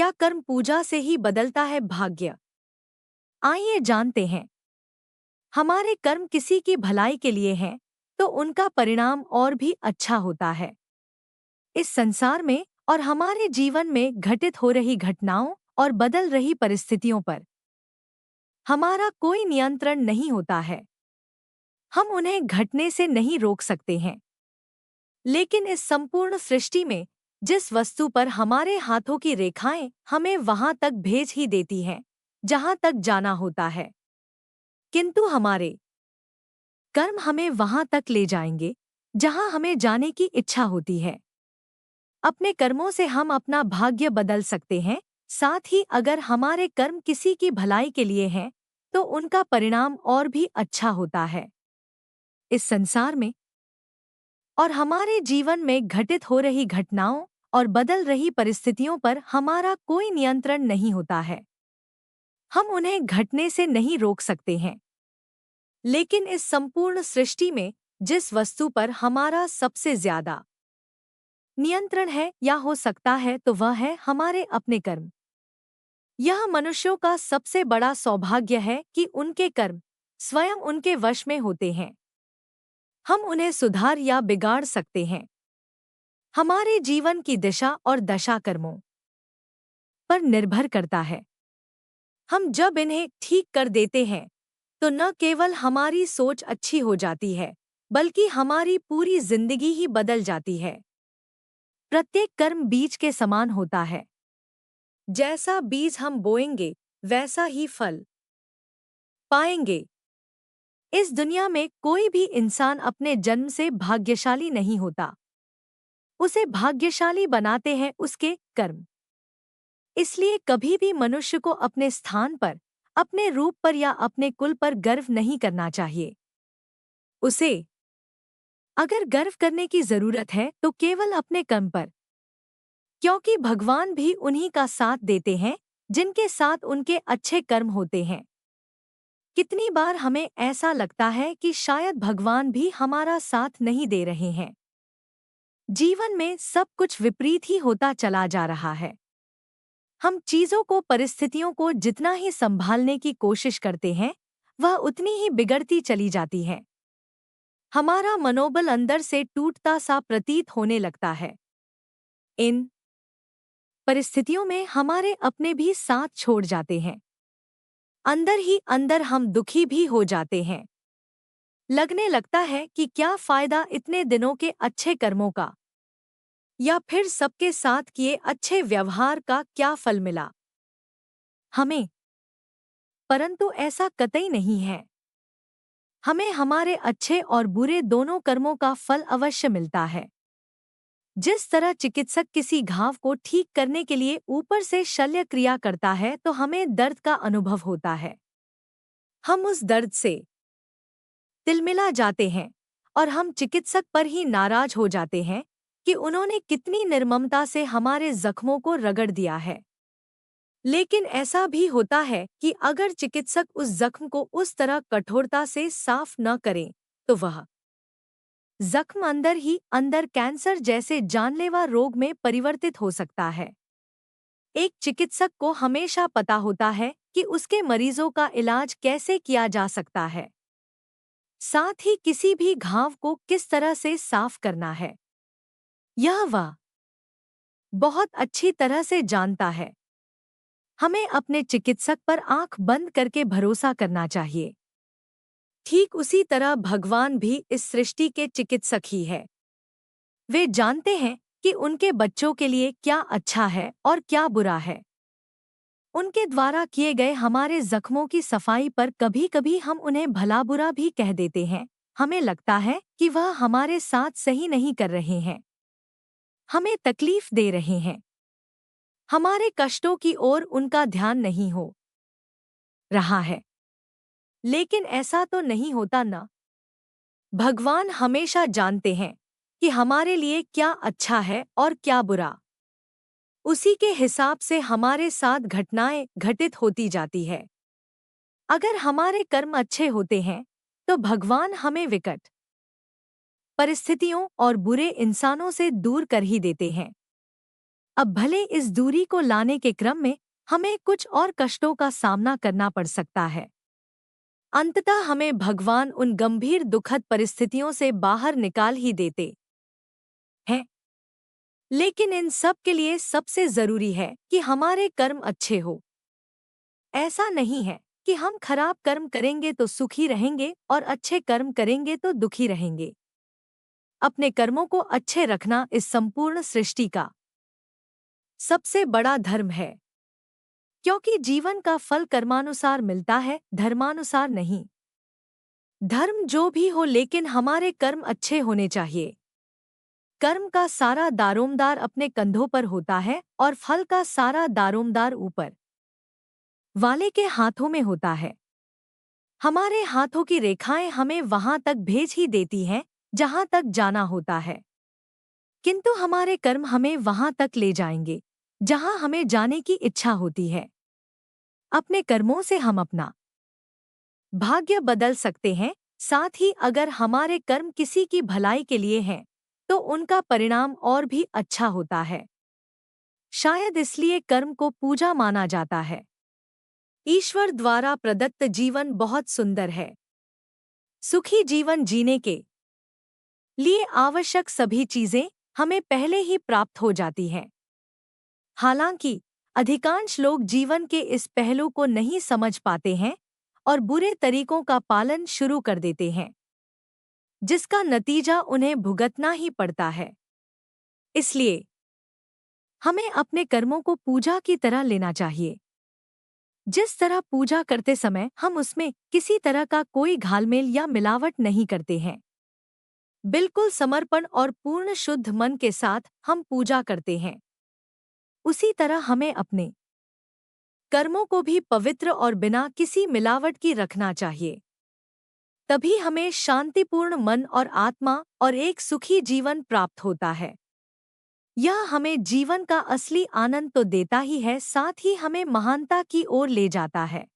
क्या कर्म पूजा से ही बदलता है भाग्य? आइए जानते हैं। हमारे कर्म किसी की भलाई के लिए हैं, तो उनका परिणाम और भी अच्छा होता है। इस संसार में और हमारे जीवन में घटित हो रही घटनाओं और बदल रही परिस्थितियों पर हमारा कोई नियंत्रण नहीं होता है। हम उन्हें घटने से नहीं रोक सकते हैं। लेकिन इस संपूर्ण सृष्टि में जिस वस्तु पर हमारे हाथों की रेखाएं हमें वहां तक भेज ही देती हैं, जहां तक जाना होता है। किंतु हमारे कर्म हमें वहां तक ले जाएंगे जहां हमें जाने की इच्छा होती है। अपने कर्मों से हम अपना भाग्य बदल सकते हैं। साथ ही अगर हमारे कर्म किसी की भलाई के लिए हैं, तो उनका परिणाम और भी अच्छा होता है। इस संसार में और हमारे जीवन में घटित हो रही घटनाओं और बदल रही परिस्थितियों पर हमारा कोई नियंत्रण नहीं होता है। हम उन्हें घटने से नहीं रोक सकते हैं। लेकिन इस संपूर्ण सृष्टि में जिस वस्तु पर हमारा सबसे ज्यादा नियंत्रण है या हो सकता है, तो वह है हमारे अपने कर्म। यह मनुष्यों का सबसे बड़ा सौभाग्य है कि उनके कर्म स्वयं उनके वश में होते हैं। हम उन्हें सुधार या बिगाड़ सकते हैं। हमारे जीवन की दिशा और दशा कर्मों पर निर्भर करता है। हम जब इन्हें ठीक कर देते हैं, तो न केवल हमारी सोच अच्छी हो जाती है, बल्कि हमारी पूरी जिंदगी ही बदल जाती है। प्रत्येक कर्म बीज के समान होता है। जैसा बीज हम बोएंगे, वैसा ही फल पाएंगे। इस दुनिया में कोई भी इंसान अपने जन्म से भाग्यशाली नहीं होता। उसे भाग्यशाली बनाते हैं उसके कर्म। इसलिए कभी भी मनुष्य को अपने स्थान पर, अपने रूप पर या अपने कुल पर गर्व नहीं करना चाहिए। उसे अगर गर्व करने की जरूरत है तो केवल अपने कर्म पर, क्योंकि भगवान भी उन्हीं का साथ देते हैं जिनके साथ उनके अच्छे कर्म होते हैं। कितनी बार हमें ऐसा लगता है कि शायद भगवान भी हमारा साथ नहीं दे रहे हैं। जीवन में सब कुछ विपरीत ही होता चला जा रहा है। हम चीजों को, परिस्थितियों को जितना ही संभालने की कोशिश करते हैं, वह उतनी ही बिगड़ती चली जाती है। हमारा मनोबल अंदर से टूटता सा प्रतीत होने लगता है। इन परिस्थितियों में हमारे अपने भी साथ छोड़ जाते हैं। अंदर ही अंदर हम दुखी भी हो जाते हैं। लगने लगता है कि क्या फायदा इतने दिनों के अच्छे कर्मों का, या फिर सबके साथ किए अच्छे व्यवहार का क्या फल मिला हमें। परंतु ऐसा कतई नहीं है। हमें हमारे अच्छे और बुरे दोनों कर्मों का फल अवश्य मिलता है। जिस तरह चिकित्सक किसी घाव को ठीक करने के लिए ऊपर से शल्य क्रिया करता है, तो हमें दर्द का अनुभव होता है। हम उस दर्द से तिलमिला जाते हैं और हम चिकित्सक पर ही नाराज हो जाते हैं कि उन्होंने कितनी निर्ममता से हमारे जख्मों को रगड़ दिया है। लेकिन ऐसा भी होता है कि अगर चिकित्सक उस जख्म को उस तरह कठोरता से साफ न करें, तो वह जख्म अंदर ही अंदर कैंसर जैसे जानलेवा रोग में परिवर्तित हो सकता है। एक चिकित्सक को हमेशा पता होता है कि उसके मरीजों का इलाज कैसे किया जा सकता है, साथ ही किसी भी घाव को किस तरह से साफ करना है, यह वह बहुत अच्छी तरह से जानता है। हमें अपने चिकित्सक पर आंख बंद करके भरोसा करना चाहिए। ठीक उसी तरह भगवान भी इस सृष्टि के चिकित्सक ही है। वे जानते हैं कि उनके बच्चों के लिए क्या अच्छा है और क्या बुरा है। उनके द्वारा किए गए हमारे जख्मों की सफाई पर कभी-कभी हम उन्हें भला बुरा भी कह देते हैं। हमें लगता है कि वह हमारे साथ सही नहीं कर रहे हैं, हमें तकलीफ दे रहे हैं, हमारे कष्टों की ओर उनका ध्यान नहीं हो रहा है। लेकिन ऐसा तो नहीं होता ना। भगवान हमेशा जानते हैं कि हमारे लिए क्या अच्छा है और क्या बुरा। उसी के हिसाब से हमारे साथ घटनाएं घटित होती जाती है। अगर हमारे कर्म अच्छे होते हैं, तो भगवान हमें विकट परिस्थितियों और बुरे इंसानों से दूर कर ही देते हैं। अब भले इस दूरी को लाने के क्रम में हमें कुछ और कष्टों का सामना करना पड़ सकता है, अंततः हमें भगवान उन गंभीर दुखद परिस्थितियों से बाहर निकाल ही देते हैं। लेकिन इन सब के लिए सबसे जरूरी है कि हमारे कर्म अच्छे हो। ऐसा नहीं है कि हम खराब कर्म करेंगे तो सुखी रहेंगे और अच्छे कर्म करेंगे तो दुखी रहेंगे। अपने कर्मों को अच्छे रखना इस संपूर्ण सृष्टि का सबसे बड़ा धर्म है, क्योंकि जीवन का फल कर्मानुसार मिलता है, धर्मानुसार नहीं। धर्म जो भी हो, लेकिन हमारे कर्म अच्छे होने चाहिए। कर्म का सारा दारोमदार अपने कंधों पर होता है और फल का सारा दारोमदार ऊपर वाले के हाथों में होता है। हमारे हाथों की रेखाएं हमें वहां तक भेज ही देती हैं जहां तक जाना होता है, किंतु हमारे कर्म हमें वहां तक ले जाएंगे जहां हमें जाने की इच्छा होती है। अपने कर्मों से हम अपना भाग्य बदल सकते हैं। साथ ही अगर हमारे कर्म किसी की भलाई के लिए हैं, तो उनका परिणाम और भी अच्छा होता है। शायद इसलिए कर्म को पूजा माना जाता है। ईश्वर द्वारा प्रदत्त जीवन बहुत सुंदर है। सुखी जीवन जीने के लिए आवश्यक सभी चीजें हमें पहले ही प्राप्त हो जाती हैं। हालांकि अधिकांश लोग जीवन के इस पहलू को नहीं समझ पाते हैं और बुरे तरीकों का पालन शुरू कर देते हैं, जिसका नतीजा उन्हें भुगतना ही पड़ता है। इसलिए हमें अपने कर्मों को पूजा की तरह लेना चाहिए। जिस तरह पूजा करते समय हम उसमें किसी तरह का कोई घालमेल या मिलावट नहीं करते हैं, बिल्कुल समर्पण और पूर्ण शुद्ध मन के साथ हम पूजा करते हैं, उसी तरह हमें अपने कर्मों को भी पवित्र और बिना किसी मिलावट की रखना चाहिए। तभी हमें शांतिपूर्ण मन और आत्मा और एक सुखी जीवन प्राप्त होता है। यह हमें जीवन का असली आनंद तो देता ही है, साथ ही हमें महानता की ओर ले जाता है।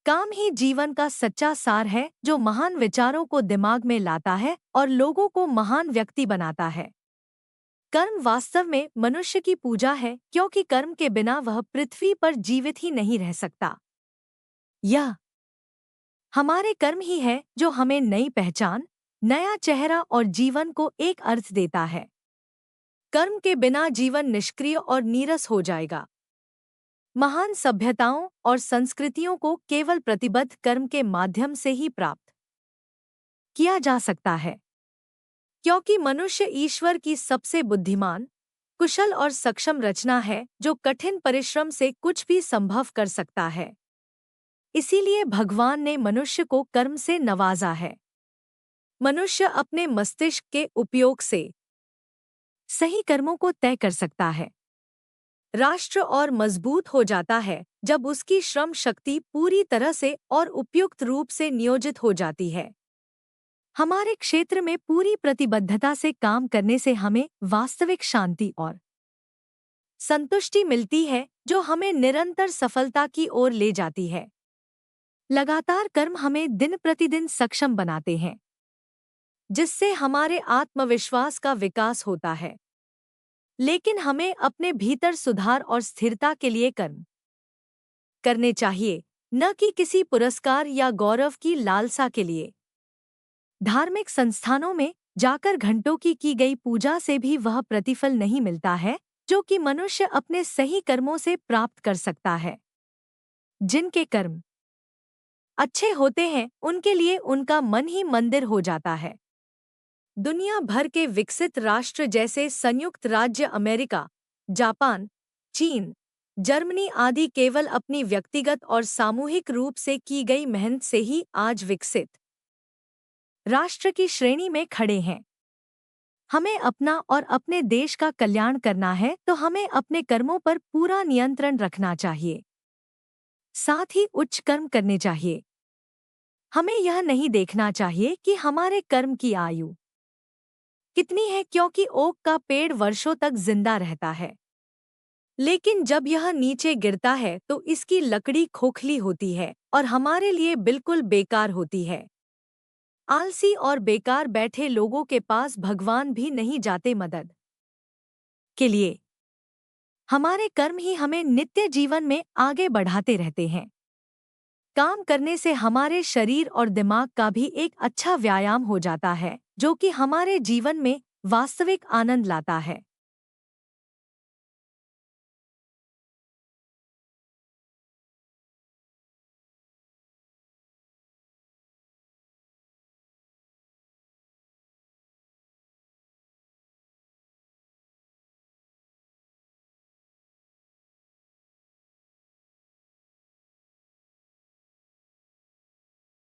काम ही जीवन का सच्चा सार है, जो महान विचारों को दिमाग में लाता है और लोगों को महान व्यक्ति बनाता है। कर्म वास्तव में मनुष्य की पूजा है, क्योंकि कर्म के बिना वह पृथ्वी पर जीवित ही नहीं रह सकता। यह हमारे कर्म ही है जो हमें नई पहचान, नया चेहरा और जीवन को एक अर्थ देता है। कर्म के बिना जीवन निष्क्रिय और नीरस हो जाएगा। महान सभ्यताओं और संस्कृतियों को केवल प्रतिबद्ध कर्म के माध्यम से ही प्राप्त किया जा सकता है, क्योंकि मनुष्य ईश्वर की सबसे बुद्धिमान, कुशल और सक्षम रचना है, जो कठिन परिश्रम से कुछ भी संभव कर सकता है। इसीलिए भगवान ने मनुष्य को कर्म से नवाजा है। मनुष्य अपने मस्तिष्क के उपयोग से सही कर्मों को तय कर सकता है। राष्ट्र और मजबूत हो जाता है जब उसकी श्रम शक्ति पूरी तरह से और उपयुक्त रूप से नियोजित हो जाती है। हमारे क्षेत्र में पूरी प्रतिबद्धता से काम करने से हमें वास्तविक शांति और संतुष्टि मिलती है, जो हमें निरंतर सफलता की ओर ले जाती है। लगातार कर्म हमें दिन प्रतिदिन सक्षम बनाते हैं, जिससे हमारे आत्मविश्वास का विकास होता है। लेकिन हमें अपने भीतर सुधार और स्थिरता के लिए कर्म करने चाहिए, न कि किसी पुरस्कार या गौरव की लालसा के लिए। धार्मिक संस्थानों में जाकर घंटों की गई पूजा से भी वह प्रतिफल नहीं मिलता है जो कि मनुष्य अपने सही कर्मों से प्राप्त कर सकता है। जिनके कर्म अच्छे होते हैं, उनके लिए उनका मन ही मंदिर हो जाता है। दुनिया भर के विकसित राष्ट्र जैसे संयुक्त राज्य अमेरिका, जापान, चीन, जर्मनी आदि केवल अपनी व्यक्तिगत और सामूहिक रूप से की गई मेहनत से ही आज विकसित राष्ट्र की श्रेणी में खड़े हैं। हमें अपना और अपने देश का कल्याण करना है, तो हमें अपने कर्मों पर पूरा नियंत्रण रखना चाहिए, साथ ही उच्च कर्म करने चाहिए। हमें यह नहीं देखना चाहिए कि हमारे कर्म की आयु कितनी है, क्योंकि ओक का पेड़ वर्षों तक जिंदा रहता है, लेकिन जब यह नीचे गिरता है तो इसकी लकड़ी खोखली होती है और हमारे लिए बिल्कुल बेकार होती है। आलसी और बेकार बैठे लोगों के पास भगवान भी नहीं जाते मदद के लिए। हमारे कर्म ही हमें नित्य जीवन में आगे बढ़ाते रहते हैं। काम करने से हमारे शरीर और दिमाग का भी एक अच्छा व्यायाम हो जाता है, जो कि हमारे जीवन में वास्तविक आनंद लाता है।